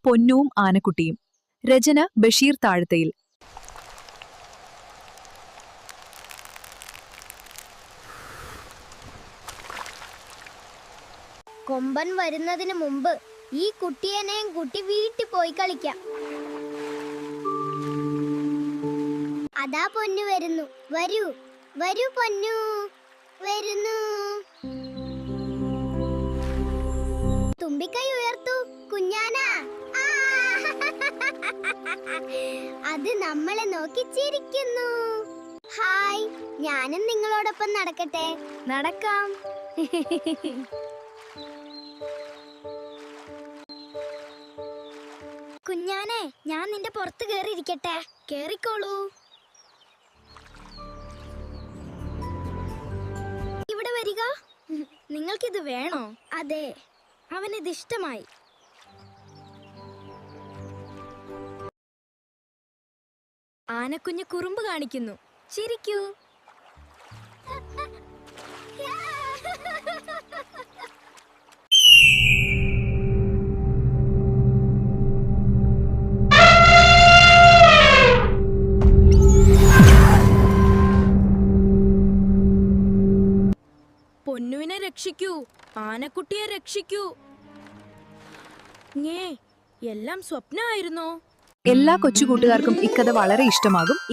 പൊന്നുവും ആനക്കുട്ടിയും. രചന ബഷീർ താഴത്തയിൽ. കൊമ്പൻ വരുന്നതിന് മുമ്പ് ഈ കുട്ടിയെയും കുട്ടി വീട്ടിൽ പോയി കളിക്കാം. അതാ പൊന്നു വരുന്നു. വരൂ വരൂ പൊന്നു വരുന്നു. തുമ്പിക്കൈ ഉയർത്തു കുഞ്ഞാന. അത് നമ്മളെ നോക്കി ചിരിക്കുന്നു. ഹായ്, ഞാനും നിങ്ങളോടൊപ്പം നടക്കട്ടെ? നടക്കാം. കുഞ്ഞാനെ, ഞാൻ നിന്റെ പുറത്ത് കേറിയിരിക്കട്ടെ? കേറിക്കോളൂ. ഇവിടെ വരിക. നിങ്ങൾക്കിത് വേണോ? അതെ, അവനിത് ഇഷ്ടമായി. ആനക്കുഞ്ഞ് കുറുമ്പ് കാണിക്കുന്നു. ചിരിക്കൂ. പൊന്നുവിനെ രക്ഷിക്കൂ, ആനക്കുട്ടിയെ രക്ഷിക്കൂ. എല്ലാം സ്വപ്നമായിരുന്നോ? എല്ലാ കൊച്ചുകൂട്ടുകാർക്കും ഇക്കഥ വളരെ ഇഷ്ടമാകും.